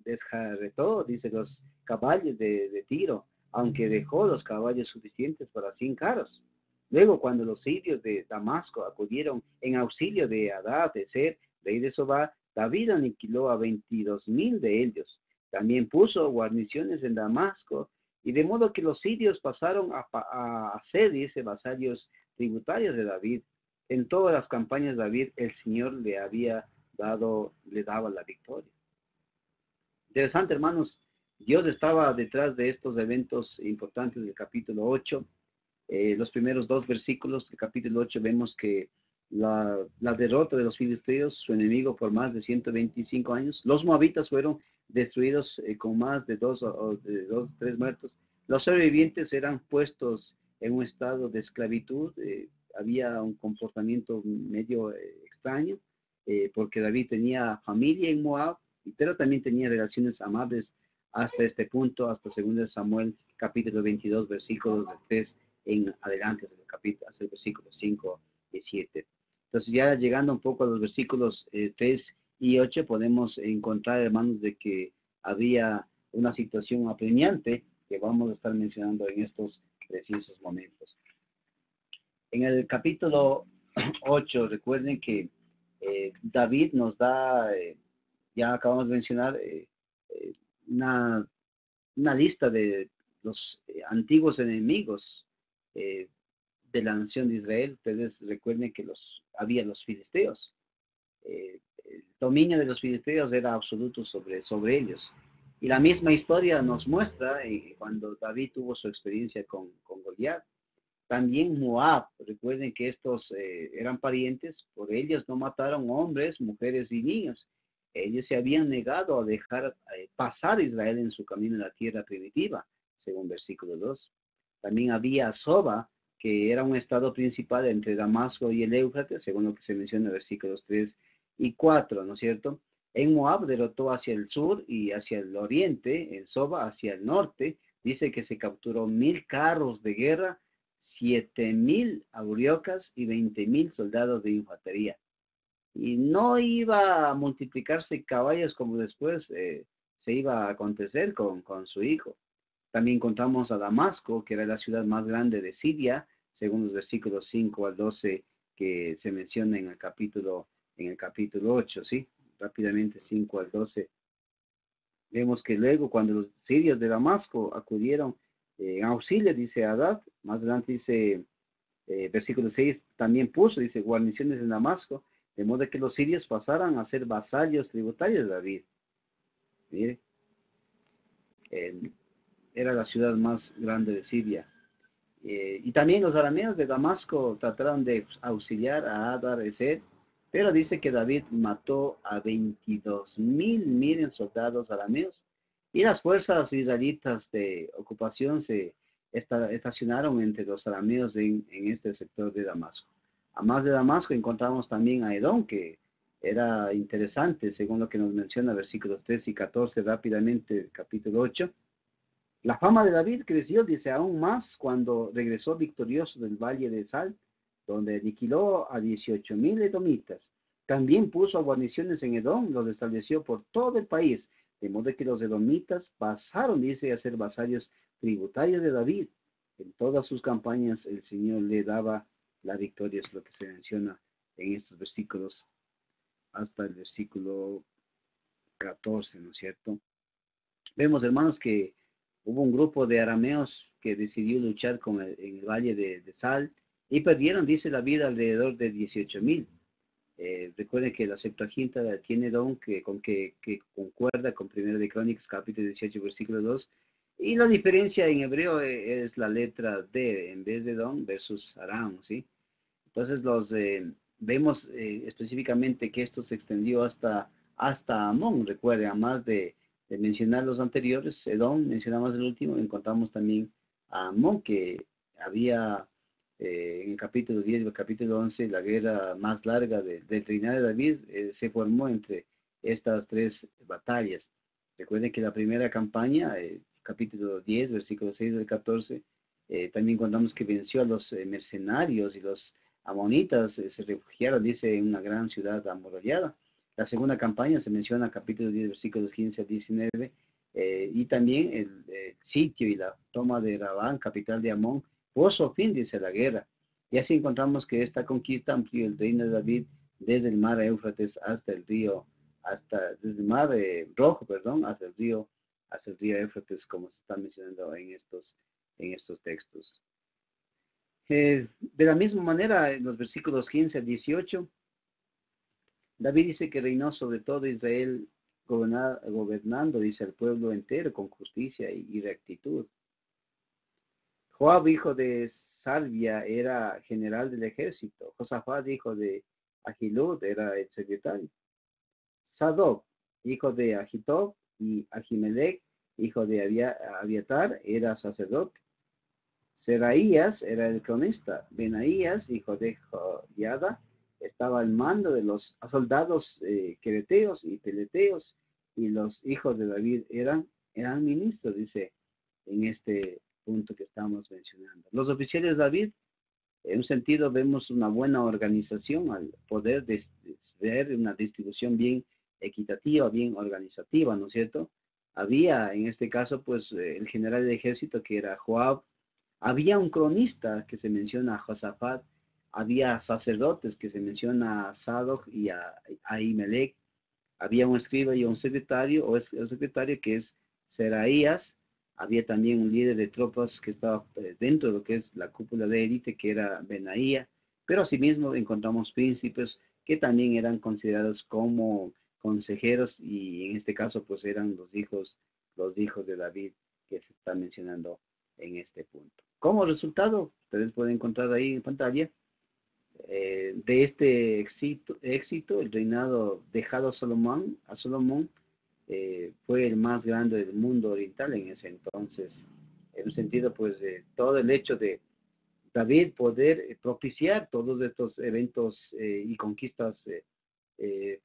desjarretó, dice, los caballos de Tiro, aunque dejó los caballos suficientes para 100 carros. Luego, cuando los sirios de Damasco acudieron en auxilio de Hadad-Ezer, rey de Sobá, David aniquiló a 22,000 de ellos. También puso guarniciones en Damasco, y de modo que los sirios pasaron a ser, dice, vasallos tributarios de David. En todas las campañas de David, el Señor le daba la victoria. Interesante, hermanos, Dios estaba detrás de estos eventos importantes del capítulo 8. Los primeros dos versículos del capítulo 8 vemos que la derrota de los filisteos, su enemigo, por más de 125 años. Los moabitas fueron destruidos con más de tres muertos. Los sobrevivientes eran puestos en un estado de esclavitud. Había un comportamiento medio extraño, porque David tenía familia en Moab, pero también tenía relaciones amables hasta este punto, hasta 2 Samuel capítulo 22, versículos de 3 en adelante, hasta el versículo 5 y 7. Entonces ya llegando un poco a los versículos 3 y 8, podemos encontrar, hermanos, de que había una situación apremiante que vamos a estar mencionando en estos precisos momentos. En el capítulo 8, recuerden que David nos da, ya acabamos de mencionar, eh, una, una lista de los antiguos enemigos eh, de la nación de Israel. Ustedes recuerden que había los filisteos. El dominio de los filisteos era absoluto sobre ellos. Y la misma historia nos muestra cuando David tuvo su experiencia con Goliat. También Moab, recuerden que estos eran parientes, por ellos no mataron hombres, mujeres y niños. Ellos se habían negado a dejar pasar a Israel en su camino en la tierra primitiva, según versículo 2. También había Soba, que era un estado principal entre Damasco y el Éufrates, según lo que se menciona en versículos 3 y 4, ¿no es cierto? En Moab derrotó hacia el sur y hacia el oriente, en Soba hacia el norte. Dice que se capturó 1000 carros de guerra, 7000 auriocas y 20,000 soldados de infantería. Y no iba a multiplicarse caballos como después se iba a acontecer con su hijo. También encontramos a Damasco, que era la ciudad más grande de Siria, según los versículos 5 al 12 que se menciona en el capítulo 8, ¿sí? Rápidamente 5 al 12. Vemos que luego cuando los sirios de Damasco acudieron en auxilio, dice Hadad, más adelante dice versículo 6, también puso, dice, guarniciones en Damasco, de modo que los sirios pasaran a ser vasallos tributarios de David. Mire, eh, era la ciudad más grande de Siria. Y también los arameos de Damasco trataron de auxiliar a Hadad-Ezer, pero dice que David mató a 22,000, miren, soldados arameos, y las fuerzas israelitas de ocupación se estacionaron entre los arameos en este sector de Damasco. Además de Damasco encontramos también a Edom, que era interesante, según lo que nos menciona versículos 3 y 14 rápidamente, capítulo 8. La fama de David creció, dice, aún más cuando regresó victorioso del valle de Sal, donde aniquiló a 18,000 edomitas. También puso guarniciones en Edom, los estableció por todo el país, de modo que los edomitas pasaron, dice, a ser vasallos tributarios de David. En todas sus campañas el Señor le daba la victoria, es lo que se menciona en estos versículos, hasta el versículo 14, ¿no es cierto? Vemos, hermanos, que hubo un grupo de arameos que decidió luchar en el valle de Sal y perdieron, dice la vida, alrededor de 18,000. Recuerden que la Septuaginta tiene don que concuerda con 1 de Crónicas, capítulo 18, versículo 2. Y la diferencia en hebreo es la letra D en vez de don versus Aram, ¿sí? Entonces vemos específicamente que esto se extendió hasta Amón. Recuerden, además de mencionar los anteriores, Edom, mencionamos el último, encontramos también a Amón, que había en el capítulo 10 y el capítulo 11, la guerra más larga del reinado de David se formó entre estas tres batallas. Recuerden que la primera campaña, capítulo 10, versículo 6 del 14, también encontramos que venció a los mercenarios y los amonitas, se refugiaron, dice, en una gran ciudad amurallada. La segunda campaña se menciona capítulo 10, versículos 15 a 19, y también el sitio y la toma de Rabán, capital de Amón, puso fin, dice, la guerra. Y así encontramos que esta conquista amplió el reino de David desde el mar Éufrates desde el mar Rojo, perdón, hasta el río Éufrates, como se está mencionando en estos textos. De la misma manera, en los versículos 15 al 18, David dice que reinó sobre todo Israel gobernando, dice, el pueblo entero con justicia y rectitud. Joab, hijo de Salvia, era general del ejército. Josafat, hijo de Ahilud, era el secretario. Sadoc, hijo de Ahitob, y Ahimelech, hijo de Abiatar, era sacerdote. Seraías era el cronista. Benaías, hijo de Joiada, estaba al mando de los soldados quereteos y peleteos, y los hijos de David eran ministros, dice en este punto que estamos mencionando. Los oficiales de David, en un sentido, vemos una buena organización al poder ver una distribución bien equitativa, bien organizativa, ¿no es cierto? Había, en este caso, pues, el general de ejército que era Joab. Había un cronista que se menciona a Josafat, había sacerdotes que se menciona a Sadoc y a Ahimelech, había un escriba y un secretario, o el secretario que es Seraías, había también un líder de tropas que estaba dentro de lo que es la cúpula de élite, que era Benaía, pero asimismo encontramos príncipes que también eran considerados como consejeros y en este caso pues eran los hijos de David que se está mencionando en este punto. Como resultado, ustedes pueden encontrar ahí en pantalla, de este éxito, el reinado dejado a Salomón fue el más grande del mundo oriental en ese entonces. En un sentido, pues, todo el hecho de David poder propiciar todos estos eventos y conquistas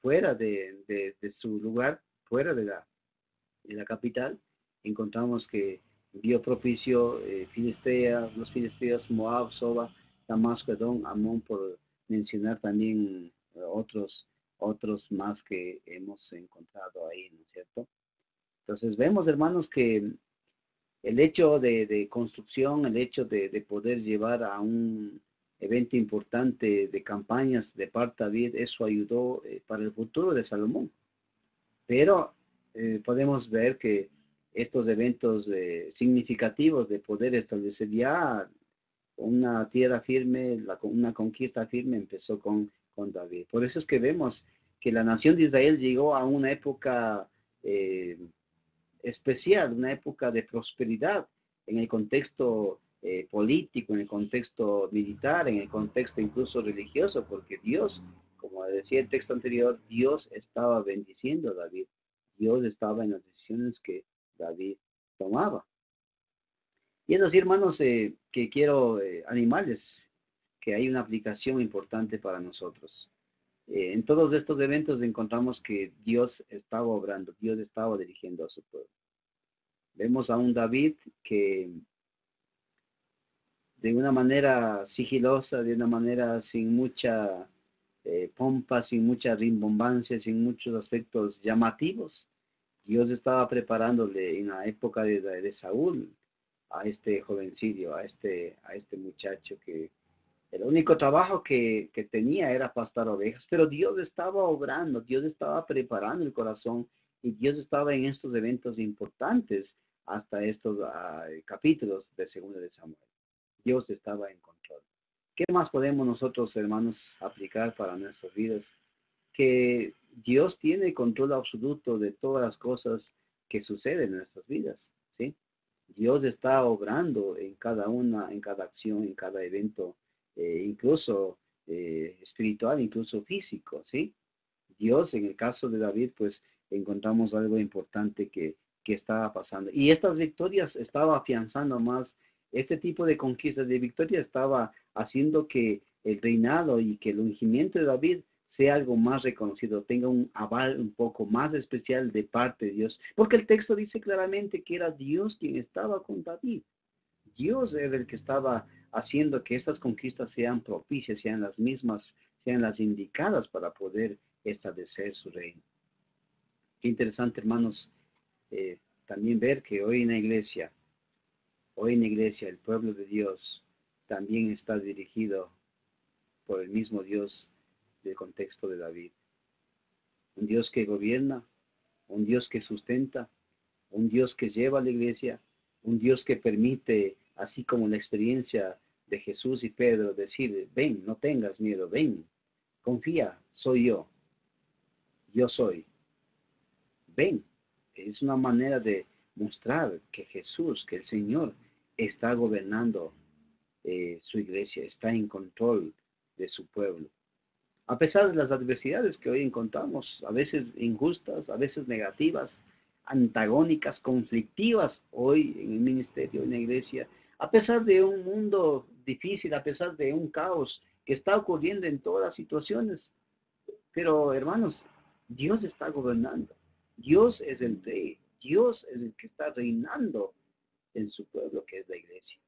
fuera de su lugar, fuera de la capital, encontramos que dio propicio los filisteos, Moab, Soba, Damasco, Edom, Amón, por mencionar también otros más que hemos encontrado ahí, ¿no es cierto? Entonces vemos, hermanos, que el hecho de construcción, el hecho de poder llevar a un evento importante de campañas de parte de David, eso ayudó para el futuro de Salomón. Pero podemos ver que estos eventos significativos de poder establecer ya una tierra firme, una conquista firme empezó con David. Por eso es que vemos que la nación de Israel llegó a una época eh, especial, una época de prosperidad en el contexto político, en el contexto militar, en el contexto incluso religioso, porque Dios, como decía el texto anterior, Dios estaba bendiciendo a David, Dios estaba en las decisiones que David tomaba. Y es así, hermanos, que quiero animarles que hay una aplicación importante para nosotros. En todos estos eventos encontramos que Dios estaba obrando, Dios estaba dirigiendo a su pueblo. Vemos a un David que de una manera sigilosa, de una manera sin mucha pompa, sin mucha rimbombancia, sin muchos aspectos llamativos, Dios estaba preparándole en la época de Saúl a este jovencillo, a este muchacho que el único trabajo que tenía era pastar ovejas, pero Dios estaba obrando, Dios estaba preparando el corazón y Dios estaba en estos eventos importantes hasta estos capítulos de Segunda de Samuel. Dios estaba en control. ¿Qué más podemos nosotros, hermanos, aplicar para nuestras vidas? Que Dios tiene control absoluto de todas las cosas que suceden en nuestras vidas, ¿sí? Dios está obrando en cada acción, en cada evento, incluso espiritual, incluso físico, ¿sí? Dios, en el caso de David, pues encontramos algo importante que estaba pasando. Y estas victorias estaba afianzando más, este tipo de conquistas de victoria estaba haciendo que el reinado y que el ungimiento de David sea algo más reconocido, tenga un aval un poco más especial de parte de Dios, porque el texto dice claramente que era Dios quien estaba con David. Dios era el que estaba haciendo que estas conquistas sean propicias, sean las mismas, sean las indicadas para poder establecer su reino. Qué interesante, hermanos, también ver que hoy en la iglesia, el pueblo de Dios también está dirigido por el mismo Dios del contexto de David. Un Dios que gobierna, un Dios que sustenta, un Dios que lleva a la iglesia, un Dios que permite, así como la experiencia de Jesús y Pedro, decir, ven, no tengas miedo, ven, confía, soy yo soy, ven. Es una manera de mostrar que Jesús, que el Señor, está gobernando su iglesia, está en control de su pueblo. A pesar de las adversidades que hoy encontramos, a veces injustas, a veces negativas, antagónicas, conflictivas hoy en el ministerio, en la iglesia, a pesar de un mundo difícil, a pesar de un caos que está ocurriendo en todas las situaciones, pero hermanos, Dios está gobernando, Dios es el rey, Dios es el que está reinando en su pueblo que es la iglesia.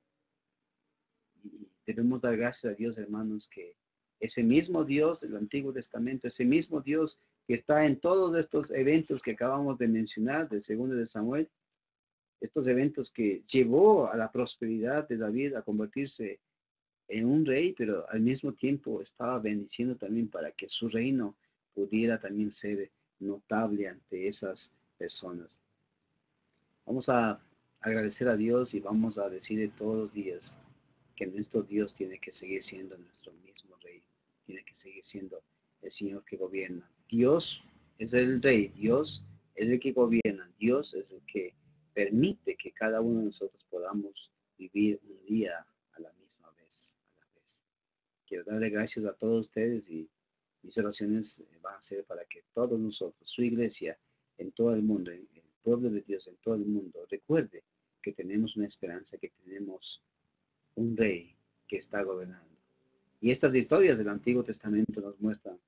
Y debemos dar gracias a Dios, hermanos, que ese mismo Dios del Antiguo Testamento, ese mismo Dios que está en todos estos eventos que acabamos de mencionar, de 2 de Samuel, estos eventos que llevó a la prosperidad de David a convertirse en un rey, pero al mismo tiempo estaba bendiciendo también para que su reino pudiera también ser notable ante esas personas. Vamos a agradecer a Dios y vamos a decirle todos los días que nuestro Dios tiene que seguir siendo nuestro mismo Rey, tiene que seguir siendo el Señor que gobierna. Dios es el Rey, Dios es el que gobierna, Dios es el que permite que cada uno de nosotros podamos vivir un día a la misma vez, a la vez. Quiero darle gracias a todos ustedes y mis oraciones van a ser para que todos nosotros, su iglesia, en todo el mundo, en el pueblo de Dios, en todo el mundo, recuerde que tenemos una esperanza, que tenemos un rey que está gobernando. Y estas historias del Antiguo Testamento nos muestran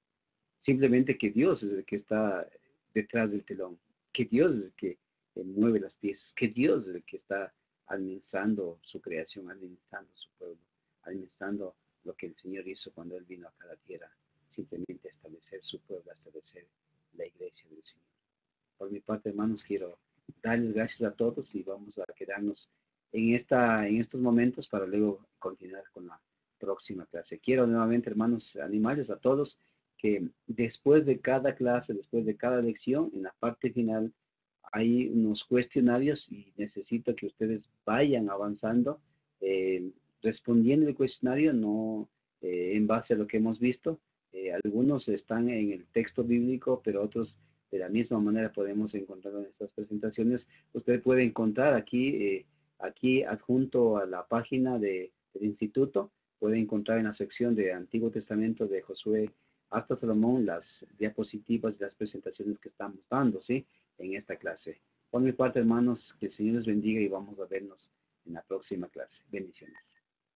simplemente que Dios es el que está detrás del telón, que Dios es el que mueve las piezas, que Dios es el que está administrando su creación, administrando su pueblo, administrando lo que el Señor hizo cuando Él vino a la tierra, simplemente establecer su pueblo, establecer la iglesia del Señor. Por mi parte, hermanos, quiero darles gracias a todos y vamos a quedarnos en estos momentos para luego continuar con la próxima clase. Quiero nuevamente, hermanos, animarles a todos que después de cada clase, después de cada lección, en la parte final hay unos cuestionarios y necesito que ustedes vayan avanzando, respondiendo el cuestionario, no en base a lo que hemos visto. Algunos están en el texto bíblico, pero otros de la misma manera podemos encontrar en estas presentaciones. Usted puede encontrar aquí adjunto a la página del instituto, puede encontrar en la sección de Antiguo Testamento de Josué hasta Salomón las diapositivas y las presentaciones que estamos dando, ¿sí? En esta clase. Por mi parte, hermanos, que el Señor les bendiga y vamos a vernos en la próxima clase. Bendiciones.